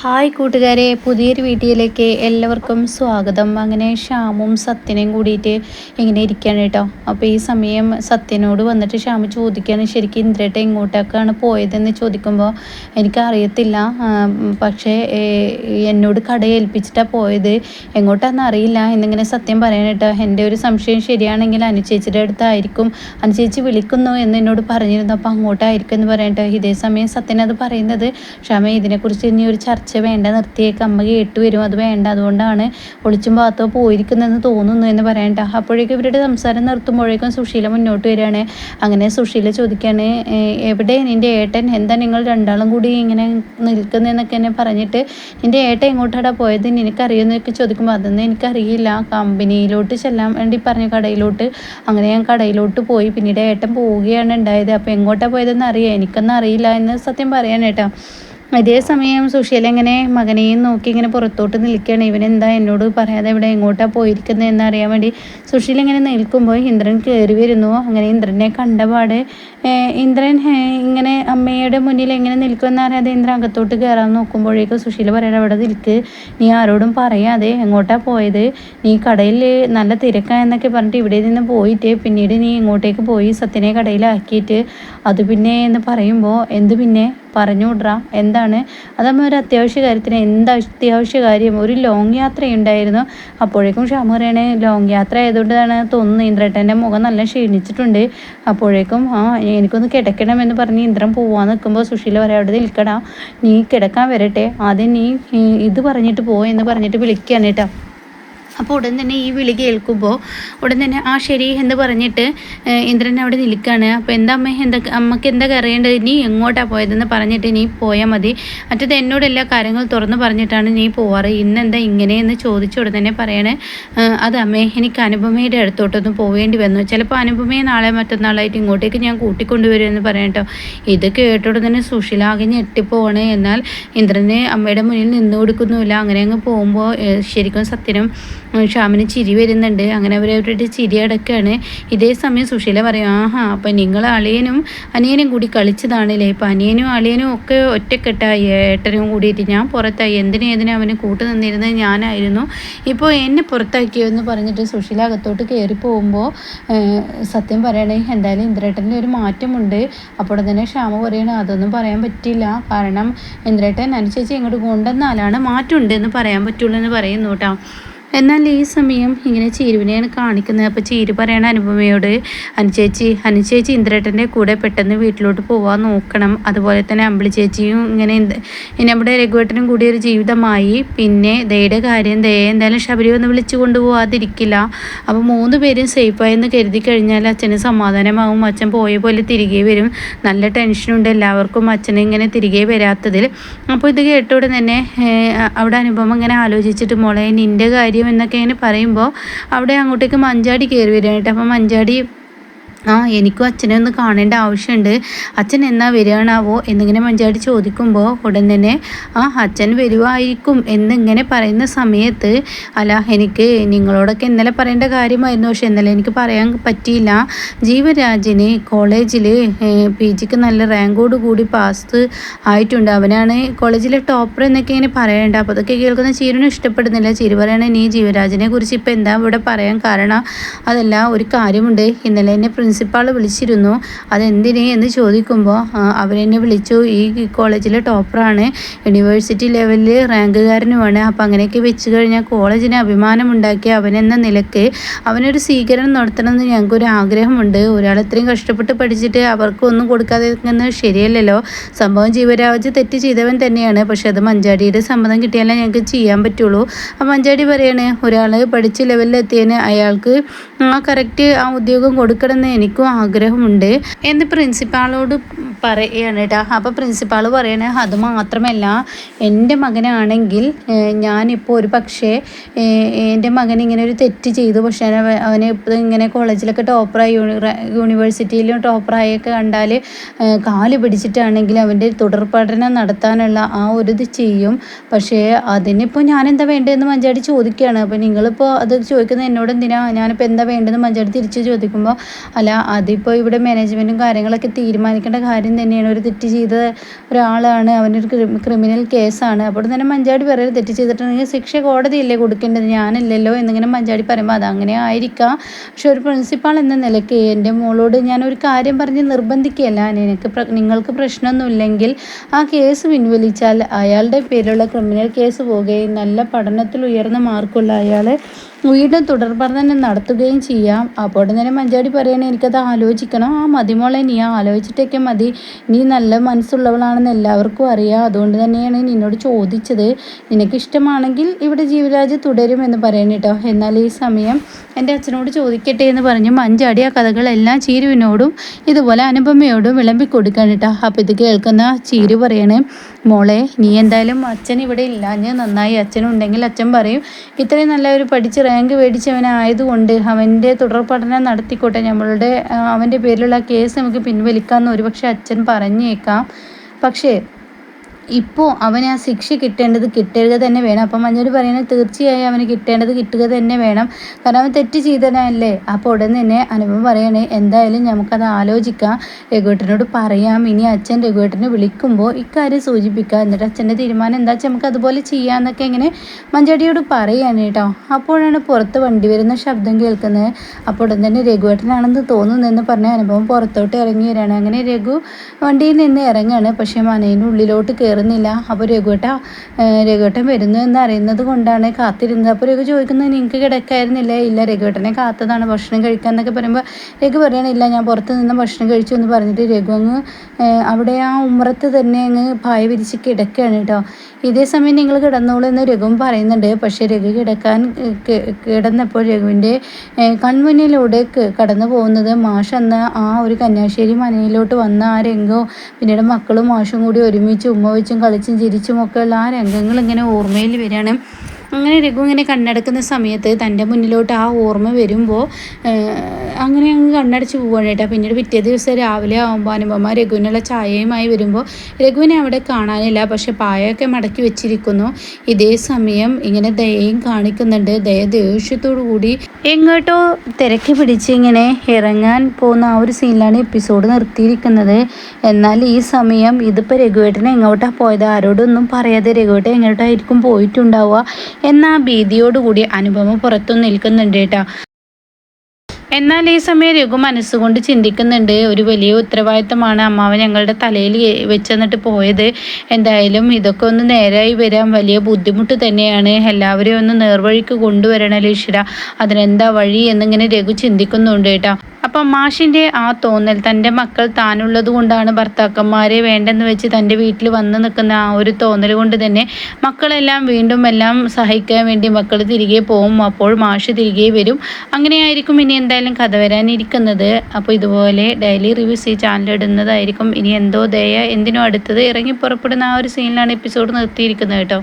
Hi കൂട്ടുകാരെ, പുതിയൊരു വീഡിയോയിലേക്ക് എല്ലാവർക്കും സ്വാഗതം. അങ്ങനെ ശ്യാമും സത്യനും കൂടിയിട്ട് ഇങ്ങനെ ഇരിക്കുകയാണ് കേട്ടോ. അപ്പോൾ ഈ സമയം സത്യനോട് വന്നിട്ട് ശ്യാമ് ചോദിക്കുകയാണ്, ശരിക്കും ഇന്ദ്രേട്ടൻ എങ്ങോട്ടൊക്കെയാണ് പോയതെന്ന് ചോദിക്കുമ്പോൾ എനിക്കറിയത്തില്ല, പക്ഷേ എന്നോട് കട ഏൽപ്പിച്ചിട്ടാണ് പോയത്, എങ്ങോട്ടാണെന്ന് അറിയില്ല എന്നിങ്ങനെ സത്യം പറയാൻ കേട്ടോ. എൻ്റെ ഒരു സംശയം ശരിയാണെങ്കിൽ അനുചേച്ചിയുടെ അടുത്തായിരിക്കും, അനുചേച്ചി വിളിക്കുന്നു എന്ന് എന്നോട് പറഞ്ഞിരുന്നു, അപ്പോൾ അങ്ങോട്ടായിരിക്കും എന്ന് പറയട്ടെ. ഇതേ സമയം സത്യൻ അത് പറയുന്നത്, ശ്യാമ ഇതിനെക്കുറിച്ച് ഇനി ഒരു ചർച്ച വേണ്ട, നിർത്തിയേക്ക്, അമ്മ കേട്ട് വരും, അത് വേണ്ട, അതുകൊണ്ടാണ് ഒളിച്ചും പാത്തോ പോയിരിക്കുന്നതെന്ന് തോന്നുന്നു എന്ന് പറയണ്ട. അപ്പോഴേക്കും ഇവരുടെ സംസാരം നിർത്തുമ്പോഴേക്കും സുശീല മുന്നോട്ട് വരികയാണ്. അങ്ങനെ സുശീല ചോദിക്കുകയാണ്, എവിടെ നിൻ്റെ ഏട്ടൻ, എന്താ നിങ്ങൾ രണ്ടാളും കൂടി ഇങ്ങനെ നിൽക്കുന്നതെന്നൊക്കെ എന്നെ പറഞ്ഞിട്ട്, നിൻ്റെ ഏട്ടൻ എങ്ങോട്ടാണ് പോയത് നിനക്കറിയുമെന്നൊക്കെ ചോദിക്കുമ്പോൾ അതൊന്നും എനിക്കറിയില്ല, കമ്പനിയിലോട്ട് ചെല്ലാൻ വേണ്ടി പറഞ്ഞു, കടയിലോട്ട്. അങ്ങനെ ഞാൻ കടയിലോട്ട് പോയി, പിന്നീട് ഏട്ടൻ പോവുകയാണ് ഉണ്ടായത്, അപ്പോൾ എങ്ങോട്ടാണ് പോയതെന്ന് അറിയാം, എനിക്കൊന്നും അറിയില്ല എന്ന് സത്യം പറയാൻ കേട്ടോ. അതേ സമയം സുശീല ഇങ്ങനെ മകനെയും നോക്കി ഇങ്ങനെ പുറത്തോട്ട് നിൽക്കുകയാണ്. ഇവനെന്താ എന്നോട് പറയാതെ ഇവിടെ എങ്ങോട്ടാണ് പോയിരിക്കുന്നത് എന്നറിയാൻ വേണ്ടി സുശീല ഇങ്ങനെ നിൽക്കുമ്പോൾ ഇന്ദ്രൻ കയറി വരുന്നു. അങ്ങനെ ഇന്ദ്രനെ കണ്ടപാട് ഇന്ദ്രൻ ഇങ്ങനെ അമ്മയുടെ മുന്നിൽ എങ്ങനെ നിൽക്കുമെന്ന് അറിയാതെ ഇന്ദ്രൻ അകത്തോട്ട് കയറാൻ നോക്കുമ്പോഴേക്കും സുശീല പറയണം, അവിടെ നിൽക്ക്, നീ ആരോടും പറയാതെ എങ്ങോട്ടാണ് പോയത്, നീ കടയിൽ നല്ല തിരക്കായെന്നൊക്കെ പറഞ്ഞിട്ട് ഇവിടെ നിന്ന് പോയിട്ട് പിന്നീട് നീ ഇങ്ങോട്ടേക്ക് പോയി സത്യനെ കടയിലാക്കിയിട്ട് അത് പിന്നെ എന്ന് പറയുമ്പോൾ, എന്ത് പിന്നെ പറഞ്ഞു വിട്രാ, എന്താണ് അതമ്മ, ഒരു അത്യാവശ്യ കാര്യത്തിന്. എന്താ അത്യാവശ്യ കാര്യം? ഒരു ലോങ് യാത്രയുണ്ടായിരുന്നു. അപ്പോഴേക്കും ശ്യാമ പറയണേ, ലോങ് യാത്ര ആയതുകൊണ്ടാണ് തോന്നുന്നു, ഇന്ദ്രേട്ടൻ്റെ മുഖം നല്ല ക്ഷീണിച്ചിട്ടുണ്ട്. അപ്പോഴേക്കും എനിക്കൊന്ന് കിടക്കണമെന്ന് പറഞ്ഞ് ഇന്ദ്രൻ പോവാൻ നിൽക്കുമ്പോൾ സുശീല പറയാം, അവിടെ നിൽക്കടാ, നീ കിടക്കാൻ വരട്ടെ, ആദ്യം നീ ഇത് പറഞ്ഞിട്ട് പോ എന്ന് പറഞ്ഞിട്ട് വിളിക്കുകയാണ് കേട്ടോ. അപ്പോൾ ഉടൻ തന്നെ ഈ വിളി കേൾക്കുമ്പോൾ ഉടൻ തന്നെ ആ ശരി എന്ന് പറഞ്ഞിട്ട് ഇന്ദ്രൻ അവിടെ നിൽക്കുകയാണ്. അപ്പോൾ എന്താ അമ്മ, അമ്മയ്ക്ക് എന്താ അറിയേണ്ടത്, നീ എങ്ങോട്ടാണ് പോയതെന്ന് പറഞ്ഞിട്ട് നീ പോയാൽ മതി, മറ്റത് എന്നോട് എല്ലാ കാര്യങ്ങളും തുറന്ന് പറഞ്ഞിട്ടാണ് നീ പോവാറ്, ഇന്നെന്താ ഇങ്ങനെയെന്ന് ചോദിച്ച ഉടൻ തന്നെ പറയണേ, അത് അമ്മേ, എനിക്ക് അനുപമയുടെ അടുത്തോട്ടൊന്നും പോവേണ്ടി വന്നു, ചിലപ്പോൾ അനുപമയെ നാളെ മറ്റന്നാളായിട്ട് ഇങ്ങോട്ടേക്ക് ഞാൻ കൂട്ടിക്കൊണ്ടുവരുമെന്ന് പറയട്ടോ. ഇത് കേട്ടോടെ തന്നെ സുശീല ആകെ ഞെട്ടിപ്പോവാണ്. എന്നാൽ ഇന്ദ്രനെ അമ്മയുടെ മുന്നിൽ നിന്ന് കൊടുക്കുന്നുമില്ല. അങ്ങനെ അങ്ങ് പോകുമ്പോൾ ശരിക്കും സത്യനും ശ്യാമിന് ചിരി വരുന്നുണ്ട്. അങ്ങനെ അവരവരുടെ ചിരി അടക്കുകയാണ്. ഇതേ സമയം സുശീല പറയും, ആഹാ, അപ്പം നിങ്ങൾ അളിയനും അനിയനും കൂടി കളിച്ചതാണല്ലേ, ഇപ്പം അനിയനും അളിയനും ഒക്കെ ഒറ്റക്കെട്ടായി, ഏട്ടനും കൂടിയിട്ട് ഞാൻ പുറത്തായി, എന്തിനേതിനും അവന് കൂട്ടു നിന്നിരുന്നത് ഞാനായിരുന്നു, ഇപ്പോൾ എന്നെ പുറത്താക്കിയോ എന്ന് പറഞ്ഞിട്ട് സുശീല അകത്തോട്ട് കയറി പോകുമ്പോൾ സത്യം പറയണേ, എന്തായാലും ഇന്ദ്രേട്ടൻ്റെ ഒരു മാറ്റമുണ്ട്. അപ്പോൾ തന്നെ ശ്യാമ പറയണേ, അതൊന്നും പറയാൻ പറ്റില്ല, കാരണം ഇന്ദ്രേട്ടൻ അനുസരിച്ച് ഇങ്ങോട്ട് കൊണ്ടുവന്നാലാണ് മാറ്റമുണ്ട് എന്ന് പറയാൻ പറ്റുള്ളൂ എന്ന് പറയുന്നു കേട്ടോ. എന്നാൽ ഈ സമയം ഇങ്ങനെ ചീരുവിനെയാണ് കാണിക്കുന്നത്. അപ്പോൾ ചീരു പറയണ അനുപമയോട്, അനുചേച്ചി ഇന്ദ്രേട്ടൻ്റെ കൂടെ പെട്ടെന്ന് വീട്ടിലോട്ട് പോകാൻ നോക്കണം, അതുപോലെ തന്നെ അമ്പിളി ചേച്ചിയും ഇങ്ങനെ നമ്മുടെ രഘുവേട്ടനും കൂടി ഒരു ജീവിതമായി, പിന്നെ ദയയുടെ കാര്യം, ദയ എന്തായാലും ശബരി ഒന്ന് വിളിച്ചു കൊണ്ടുപോകാതിരിക്കില്ല, അപ്പോൾ 3 പേരും സേഫായെന്ന് കരുതി കഴിഞ്ഞാൽ അച്ഛന് സമാധാനമാവും, അച്ഛൻ പോയ പോലെ തിരികെ വരും, നല്ല ടെൻഷനുണ്ട് എല്ലാവർക്കും അച്ഛനെ ഇങ്ങനെ തിരികെ വരാത്തതിൽ. അപ്പോൾ ഇത് കേട്ടോടെ തന്നെ അവിടെ അനുപമ ഇങ്ങനെ ആലോചിച്ചിട്ട്, മോളെ നിൻ്റെ കാര്യം എന്നൊക്കെ ഇങ്ങനെ പറയുമ്പോൾ അവിടെ അങ്ങോട്ടേക്ക് മഞ്ചാടി കയറി വരികയായിട്ട്. അപ്പം മഞ്ചാടി, എനിക്കും അച്ഛനെ ഒന്ന് കാണേണ്ട ആവശ്യമുണ്ട്, അച്ഛൻ എന്നാ വരികയാണാവോ എന്നിങ്ങനെ മഞ്ചാടി ചോദിക്കുമ്പോൾ ഉടൻ തന്നെ അച്ഛൻ വരുമായിരിക്കും എന്നിങ്ങനെ പറയുന്ന സമയത്ത്, അല്ല എനിക്ക് നിങ്ങളോടൊക്കെ ഇന്നലെ പറയേണ്ട കാര്യമായിരുന്നു, പക്ഷെ ഇന്നലെ എനിക്ക് പറയാൻ പറ്റിയില്ല, ജീവരാജിന് കോളേജിൽ PGക്ക് നല്ല റാങ്കോട് കൂടി പാസ് ആയിട്ടുണ്ട്, അവനാണ് കോളേജിലെ ടോപ്പർ എന്നൊക്കെ ഇങ്ങനെ പറയണ്ട. അപ്പോൾ അതൊക്കെ കേൾക്കുന്ന ചീരനും ഇഷ്ടപ്പെടുന്നില്ല. ചീര പറയണേ, നീ ജീവരാജിനെ കുറിച്ച് ഇപ്പോൾ എന്താ ഇവിടെ പറയാൻ കാരണം, അതല്ല ഒരു കാര്യമുണ്ട്, ഇന്നലെ എന്നെ പ്രിൻസിപ്പാൾ വിളിച്ചിരുന്നു, അതെന്തിനെ എന്ന് ചോദിക്കുമ്പോൾ അവരെന്നെ വിളിച്ചു, ഈ കോളേജിലെ ടോപ്പറാണ്, യൂണിവേഴ്സിറ്റി ലെവലിൽ റാങ്കുകാരനുമാണ്, അപ്പോൾ അങ്ങനെയൊക്കെ വെച്ച് കഴിഞ്ഞാൽ കോളേജിന് അഭിമാനമുണ്ടാക്കി അവനെന്ന നിലയ്ക്ക് അവനൊരു സ്വീകരണം നടത്തണമെന്ന് ഞങ്ങൾക്കൊരു ആഗ്രഹമുണ്ട്, ഒരാൾ ഇത്രയും കഷ്ടപ്പെട്ട് പഠിച്ചിട്ട് അവർക്കൊന്നും കൊടുക്കാതെ ശരിയല്ലല്ലോ, സംഭവം ജീവരാജ് തെറ്റ് ചെയ്തവൻ തന്നെയാണ്, പക്ഷെ അത് മഞ്ചാടിയുടെ സമ്മതം കിട്ടിയാലേ ഞങ്ങൾക്ക് ചെയ്യാൻ പറ്റുള്ളൂ. അപ്പോൾ മഞ്ചാടി പറയാണ്, ഒരാൾ പഠിച്ച് ലെവലിലെത്തിയതിന് അയാൾക്ക് കറക്റ്റ് ആ ഉദ്യോഗം കൊടുക്കണമെന്ന് എനിക്കും ആഗ്രഹമുണ്ട് എന്ന് പ്രിൻസിപ്പാളോട് പറയുകയാണ് കേട്ടോ. അപ്പോൾ പ്രിൻസിപ്പാൾ പറയണേ, അത് മാത്രമല്ല എൻ്റെ മകനാണെങ്കിൽ ഞാനിപ്പോൾ ഒരു പക്ഷേ എൻ്റെ മകൻ ഇങ്ങനെ ഒരു തെറ്റ് ചെയ്തു, പക്ഷേ അവന് ഇപ്പോൾ ഇങ്ങനെ കോളേജിലൊക്കെ ടോപ്പറായി യൂണിവേഴ്സിറ്റിയിലും ടോപ്പറായൊക്കെ കണ്ടാൽ കാല് പിടിച്ചിട്ടാണെങ്കിൽ അവൻ്റെ തുടർ പഠനം നടത്താനുള്ള ആ ഒരു ഇത് ചെയ്യും, പക്ഷേ അതിനിപ്പോൾ ഞാനെന്താ വേണ്ടതെന്ന് മഞ്ചാടി ചോദിക്കുകയാണ്. അപ്പോൾ നിങ്ങളിപ്പോൾ അത് ചോദിക്കുന്നത് എന്നോട് എന്തിനാ, ഞാനിപ്പോൾ എന്താ വേണ്ടതെന്ന് മഞ്ചാടി തിരിച്ച് ചോദിക്കുമ്പോൾ, അല്ല അല്ല അതിപ്പോൾ ഇവിടെ മാനേജ്മെൻറ്റും കാര്യങ്ങളൊക്കെ തീരുമാനിക്കേണ്ട കാര്യം തന്നെയാണ്. ഒരു തെറ്റ് ചെയ്ത ഒരാളാണ്, അവനൊരു ക്രിമിനൽ കേസാണ്. അപ്പോൾ തന്നെ മഞ്ചാടി പറയുന്നത് തെറ്റ് ചെയ്തിട്ടുണ്ടെങ്കിൽ ശിക്ഷ കോടതിയല്ലേ കൊടുക്കേണ്ടത്, ഞാനല്ലല്ലോ എന്നിങ്ങനെ മഞ്ചാടി പറയുമ്പോൾ അതങ്ങനെ ആയിരിക്കാം. പക്ഷെ ഒരു പ്രിൻസിപ്പാൾ എന്ന നിലയ്ക്ക് എൻ്റെ മോളോട് ഞാനൊരു കാര്യം പറഞ്ഞ് നിർബന്ധിക്കുകയല്ല. നിങ്ങൾക്ക് പ്രശ്നമൊന്നുമില്ലെങ്കിൽ ആ കേസ് പിൻവലിച്ചാൽ അയാളുടെ പേരിലുള്ള ക്രിമിനൽ കേസ് പോവുകയും നല്ല പഠനത്തിൽ ഉയർന്ന മാർക്കുള്ള അയാൾ വീണ്ടും തുടർ പഠനം നടത്തുകയും ചെയ്യാം. അപ്പോൾ തന്നെ മഞ്ചാടി പറയണേ എനിക്കത് ആലോചിക്കണം. ആ മതി മോളെ, നീ ആലോചിച്ചിട്ടൊക്കെ മതി, നീ നല്ല മനസ്സുള്ളവളാണെന്ന് എല്ലാവർക്കും അറിയാം, അതുകൊണ്ട് തന്നെയാണ് നിന്നോട് ചോദിച്ചത്. നിനക്കിഷ്ടമാണെങ്കിൽ ഇവിടെ ജീവരാജ് തുടരുമെന്ന് പറയണ കേട്ടോ. എന്നാൽ ഈ സമയം എൻ്റെ അച്ഛനോട് ചോദിക്കട്ടെ എന്ന് പറഞ്ഞ് മഞ്ചാടി ആ കഥകളെല്ലാം ചീരുവിനോടും ഇതുപോലെ അനുപമയോടും വിളമ്പി കൊടുക്കാൻ കേട്ടോ. അപ്പോൾ ഇത് കേൾക്കുന്ന ചീരു പറയണേ, മോളെ നീ എന്തായാലും അച്ഛൻ ഇവിടെ ഇല്ലാഞ്ഞ് നന്നായി. അച്ഛനുണ്ടെങ്കിൽ അച്ഛൻ പറയും ഇത്രയും നല്ല ഒരു പഠിച്ച് റാങ്ക് മേടിച്ചവനായതുകൊണ്ട് അവൻ്റെ തുടർ പഠനം നടത്തിക്കോട്ടെ, അവൻ്റെ പേരിലുള്ള കേസ് നമുക്ക് പിൻവലിക്കാമെന്ന് ഒരുപക്ഷെ അച്ഛൻ പറഞ്ഞേക്കാം. പക്ഷേ ഇപ്പോൾ അവന് ആ ശിക്ഷ കിട്ടുക തന്നെ വേണം. അപ്പം മഞ്ഞോട് പറയുന്നത് തീർച്ചയായും അവന് കിട്ടുക തന്നെ വേണം, കാരണം അവൻ തെറ്റ് ചെയ്തതല്ലേ. അപ്പോൾ ഉടൻ തന്നെ അനുപമ പറയണേ എന്തായാലും നമുക്കത് ആലോചിക്കാം, രഘുവേട്ടനോട് പറയാം. ഇനി അച്ഛൻ രഘുവേട്ടനെ വിളിക്കുമ്പോൾ ഇക്കാര്യം സൂചിപ്പിക്കുക, എന്നിട്ട് അച്ഛൻ്റെ തീരുമാനം എന്താ വെച്ചാൽ നമുക്ക് അതുപോലെ ചെയ്യാമെന്നൊക്കെ ഇങ്ങനെ മഞ്ചാടിയോട് പറയുകയാണ് കേട്ടോ. അപ്പോഴാണ് പുറത്ത് വണ്ടി വരുന്ന ശബ്ദം കേൾക്കുന്നത്. അപ്പോൾ ഉടൻ തന്നെ രഘുവേട്ടനാണെന്ന് തോന്നുന്നതെന്ന് പറഞ്ഞ അനുഭവം പുറത്തോട്ട് ഇറങ്ങി വരികയാണ്. അങ്ങനെ രഘു വണ്ടിയിൽ നിന്ന് ഇറങ്ങുകയാണ്. പക്ഷേ മനേൻ്റെ ഉള്ളിലോട്ട് കയറുന്നില്ല. അപ്പോൾ രഘുവേട്ടൻ വരുന്നു എന്ന് അറിയുന്നത് കൊണ്ടാണ് കാത്തിരുന്നത്. അപ്പോൾ രഘു ചോദിക്കുന്നത് നിങ്ങൾക്ക് കിടക്കായിരുന്നില്ല? ഇല്ല, രഘുവേട്ടനെ കാത്തതാണ് ഭക്ഷണം കഴിക്കാൻ എന്നൊക്കെ പറയുമ്പോൾ രഘു പറയണില്ല, ഞാൻ പുറത്ത് നിന്ന് ഭക്ഷണം കഴിച്ചു എന്ന് പറഞ്ഞിട്ട് രഘു അങ്ങ് അവിടെ ആ ഉമ്മറത്ത് തന്നെ അങ്ങ് പായ വിരിച്ച് കിടക്കുകയാണ് കേട്ടോ. ഇതേ സമയം നിങ്ങൾ കിടന്നോളൂ എന്ന് രഘുവും പറയുന്നുണ്ട്. പക്ഷേ രഘു കിടന്നപ്പോൾ രഘുവിൻ്റെ കൺമുന്നിലൂടെ കടന്നു പോകുന്നത് മാഷ് എന്ന ആ ഒരു കന്യാശ്ശേരി മനയിലോട്ട് വന്ന ആ രംഗവും പിന്നീട് മക്കളും മാഷും കൂടി ഒരുമിച്ച് ഉമ്മ വെച്ചും കളിച്ചും ചിരിച്ചും ഒക്കെ ഉള്ള ആ രംഗങ്ങൾ ഇങ്ങനെ ഓർമ്മയിൽ വരികയാണ്. അങ്ങനെ രഘു ഇങ്ങനെ കണ്ണടക്കുന്ന സമയത്ത് തൻ്റെ മുന്നിലോട്ട് ആ ഓർമ്മ വരുമ്പോൾ അങ്ങനെ അങ്ങ് കണ്ണടച്ച് പോവുകയാണ് കേട്ടോ. പിന്നീട് പിറ്റേ ദിവസം രാവിലെ ആകുമ്പോൾ അനുപമ രഘുവിനുള്ള ചായയുമായി വരുമ്പോൾ രഘുവിനെ അവിടെ കാണാനില്ല, പക്ഷെ പായൊക്കെ മടക്കി വെച്ചിരിക്കുന്നു. ഇതേ സമയം ഇങ്ങനെ ദയയും കാണിക്കുന്നുണ്ട്. ദയ ദേഷ്യത്തോടു കൂടി എങ്ങോട്ടോ തിരക്കി പിടിച്ച് ഇങ്ങനെ ഇറങ്ങാൻ പോകുന്ന ആ ഒരു സീനിലാണ് എപ്പിസോഡ് നിർത്തിയിരിക്കുന്നത്. എന്നാൽ ഈ സമയം ഇതിപ്പോൾ രഘുവേട്ടനെ എങ്ങോട്ടാണ് പോയത്, ആരോടൊന്നും പറയാതെ രഘുവേട്ടൻ എങ്ങോട്ടായിരിക്കും പോയിട്ടുണ്ടാവുക എന്ന ഭീതിയോടുകൂടി അനുപമ പുറത്തു നിൽക്കുന്നുണ്ട് കേട്ടോ. എന്നാൽ ഈ സമയം രഘു മനസ്സുകൊണ്ട് ചിന്തിക്കുന്നുണ്ട്, ഒരു വലിയ ഉത്തരവാദിത്തമാണ് അമ്മാവൻ ഞങ്ങളുടെ തലയിൽ വെച്ചെന്നിട്ട് പോയത്. എന്തായാലും ഇതൊക്കെ ഒന്ന് നേരായി വരാൻ വലിയ ബുദ്ധിമുട്ട് തന്നെയാണ്. എല്ലാവരെയും ഒന്ന് നേർവഴിക്ക് കൊണ്ടുവരണല്ലോ ഈശ്വര, അതിനെന്താ വഴി എന്നിങ്ങനെ രഘു ചിന്തിക്കുന്നുണ്ട് കേട്ടോ. അപ്പം മാഷിൻ്റെ ആ തോന്നൽ, തൻ്റെ മക്കൾ താനുള്ളത് കൊണ്ടാണ് ഭർത്താക്കന്മാരെ വേണ്ടെന്ന് വെച്ച് തൻ്റെ വീട്ടിൽ വന്ന് നിൽക്കുന്ന ആ ഒരു തോന്നൽ കൊണ്ട് തന്നെ മക്കളെല്ലാം വീണ്ടും എല്ലാം സഹിക്കാൻ വേണ്ടി മക്കൾ തിരികെ പോകും. അപ്പോൾ മാഷ് തിരികെ വരും. അങ്ങനെയായിരിക്കും ഇനി എന്തായാലും കഥ വരാനിരിക്കുന്നത്. അപ്പോൾ ഇതുപോലെ ഡെയിലി റിവ്യൂസ് ഈ ചാനൽ ഇടുന്നതായിരിക്കും. ഇനി എന്തോ ദയ എന്തിനോ അടുത്തത് ഇറങ്ങി പുറപ്പെടുന്ന ആ ഒരു സീനിലാണ് എപ്പിസോഡ് നിർത്തിയിരിക്കുന്നത് കേട്ടോ.